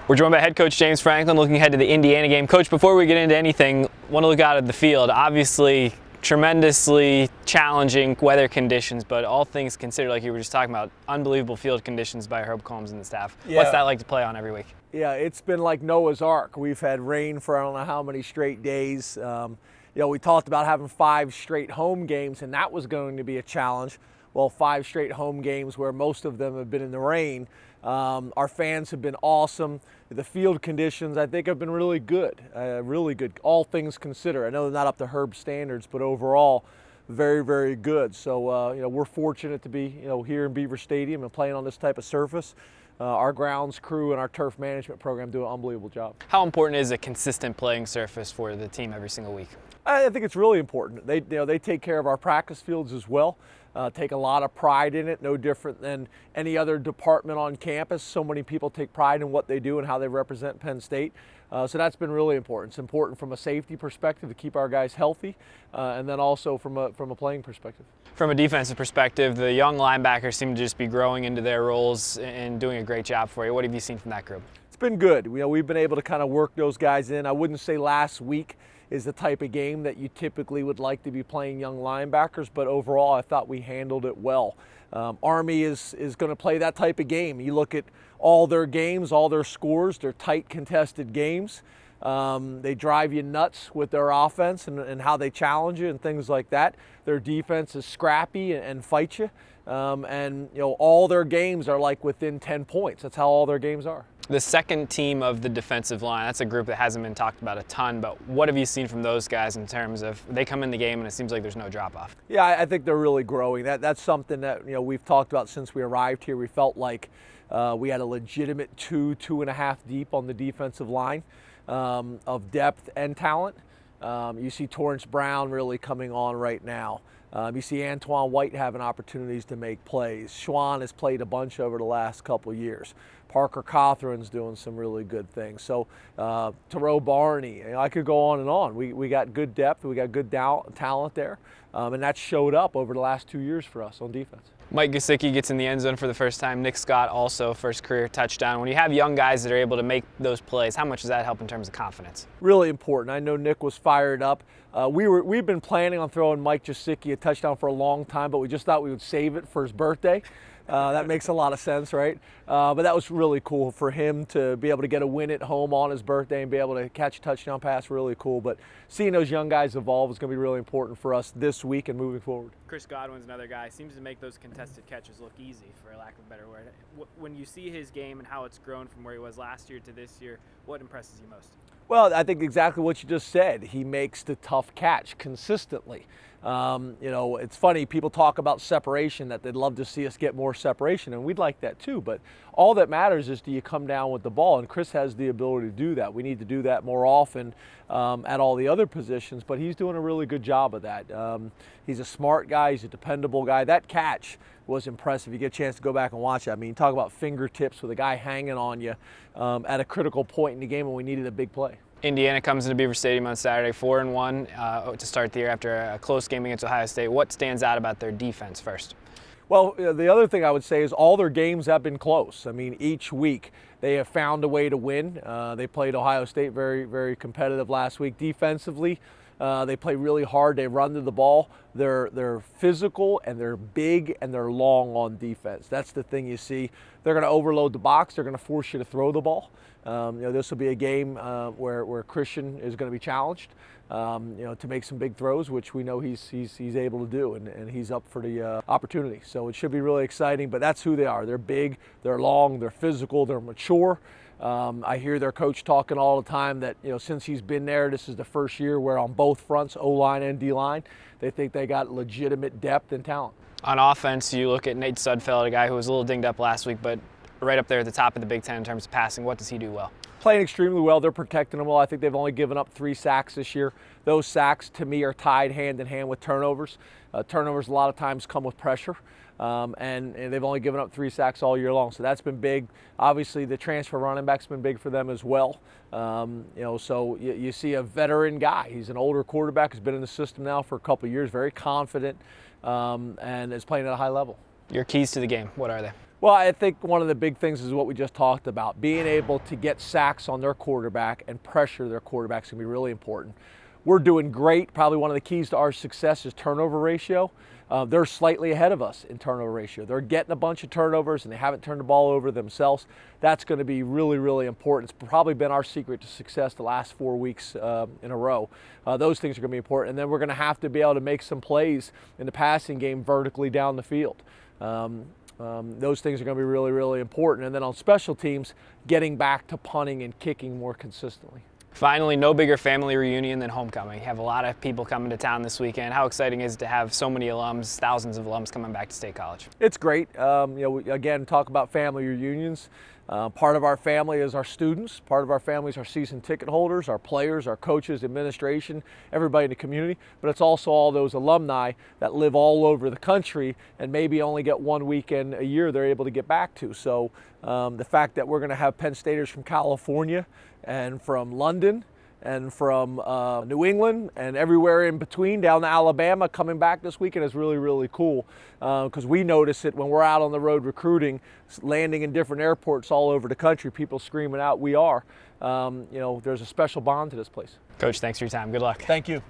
We're joined by head coach James Franklin looking ahead to the Indiana game. Coach, before we get into anything, want to look out at the field. Obviously, tremendously challenging weather conditions, but all things considered, like you were just talking about, unbelievable field conditions by Herb Combs and the staff. Yeah. What's that like to play on every week? Yeah, it's been like Noah's Ark. We've had rain for I don't know how many straight days. We talked about having 5 straight home games, and that was going to be a challenge. Well, 5 straight home games where most of them have been in the rain. Our fans have been awesome. The field conditions, I think, have been really good, all things considered. I know they're not up to Herb's standards, but overall, very, very good. So, we're fortunate to be, here in Beaver Stadium and playing on this type of surface. Our grounds crew and our turf management program do an unbelievable job. How important is a consistent playing surface for the team every single week? I think it's really important. They take care of our practice fields as well. Take a lot of pride in it, no different than any other department on campus. So many people take pride in what they do and how they represent Penn State. So that's been really important. It's important from a safety perspective to keep our guys healthy, and then also from a playing perspective. From a defensive perspective, the young linebackers seem to just be growing into their roles and doing a great job for you. What have you seen from that group? It's been good. We've been able to kind of work those guys in. I wouldn't say last week is the type of game that you typically would like to be playing young linebackers, but overall I thought we handled it well. Army is going to play that type of game. You look at all their games, all their scores, they're tight contested games. They drive you nuts with their offense and how they challenge you and things like that. Their defense is scrappy and fight you. All their games are like within 10 points. That's how all their games are. The second team of the defensive line, that's a group that hasn't been talked about a ton, but what have you seen from those guys in terms of they come in the game and it seems like there's no drop-off? Yeah, I think they're really growing. That's something that we've talked about since we arrived here. We felt like we had a legitimate 2.5 deep on the defensive line of depth and talent. You see Torrance Brown really coming on right now. You see Antoine White having opportunities to make plays. Schwann has played a bunch over the last couple of years. Parker Cothran's doing some really good things. So Terrell Barney, I could go on and on. We got good depth, we got good talent there, and that showed up over the last 2 years for us on defense. Mike Gesicki gets in the end zone for the first time. Nick Scott also first career touchdown. When you have young guys that are able to make those plays, how much does that help in terms of confidence? Really important. I know Nick was fired up. We've been planning on throwing Mike Gesicki a touchdown for a long time, but we just thought we would save it for his birthday. That makes a lot of sense, right? But that was really cool for him to be able to get a win at home on his birthday and be able to catch a touchdown pass, really cool. But seeing those young guys evolve is going to be really important for us this week and moving forward. Chris Godwin's another guy. Seems to make those contested catches look easy, for lack of a better word. When you see his game and how it's grown from where he was last year to this year, what impresses you most? Well, I think exactly what you just said. He makes the tough catch consistently. It's funny, people talk about separation, that they'd love to see us get more separation, and we'd like that too, but all that matters is do you come down with the ball, and Chris has the ability to do that. We need to do that more often at all the other positions, but he's doing a really good job of that. He's a smart guy, he's a dependable guy. That catch was impressive. You get a chance to go back and watch it. I mean, talk about fingertips with a guy hanging on you at a critical point in the game when we needed a big play. Indiana comes into Beaver Stadium on Saturday, 4-1 to start the year after a close game against Ohio State. What stands out about their defense first? Well, the other thing I would say is all their games have been close. I mean, each week they have found a way to win. They played Ohio State very, very competitive last week. Defensively, they play really hard. They run to the ball. They're physical and they're big and they're long on defense. That's the thing you see. They're going to overload the box. They're going to force you to throw the ball. This will be a game where Christian is going to be challenged, to make some big throws, which we know he's able to do, and he's up for the opportunity. So it should be really exciting. But that's who they are. They're big, they're long, they're physical, they're mature. I hear their coach talking all the time that since he's been there, this is the first year where on both fronts, O-line and D-line, they think they got legitimate depth and talent. On offense, you look at Nate Sudfeld, a guy who was a little dinged up last week, but right up there at the top of the Big Ten in terms of passing. What does he do well? Playing extremely well. They're protecting him well. I think they've only given up 3 sacks this year. Those sacks, to me, are tied hand in hand with turnovers. Turnovers a lot of times come with pressure. And they've only given up 3 sacks all year long, so that's been big. Obviously, the transfer running back's been big for them as well. So you see a veteran guy. He's an older quarterback, has been in the system now for a couple of years, very confident, and is playing at a high level. Your keys to the game, what are they? Well, I think one of the big things is what we just talked about. Being able to get sacks on their quarterback and pressure their quarterback is going to be really important. We're doing great. Probably one of the keys to our success is turnover ratio. They're slightly ahead of us in turnover ratio. They're getting a bunch of turnovers and they haven't turned the ball over themselves. That's going to be really, really important. It's probably been our secret to success the last 4 weeks in a row. Those things are going to be important. And then we're going to have to be able to make some plays in the passing game vertically down the field. Those things are going to be really, really important. And then on special teams, getting back to punting and kicking more consistently. Finally, no bigger family reunion than homecoming. You have a lot of people coming to town this weekend. How exciting is it to have so many alums, thousands of alums coming back to State College? It's great. We, again, talk about family reunions. Part of our family is our students. Part of our family is our season ticket holders, our players, our coaches, administration, everybody in the community. But it's also all those alumni that live all over the country and maybe only get one weekend a year they're able to get back to. So the fact that we're going to have Penn Staters from California and from London and from New England and everywhere in between down to Alabama coming back this weekend is really, really cool because we notice it when we're out on the road recruiting, landing in different airports all over the country, people screaming out, "We are." There's a special bond to this place. Coach, thanks for your time. Good luck. Thank you.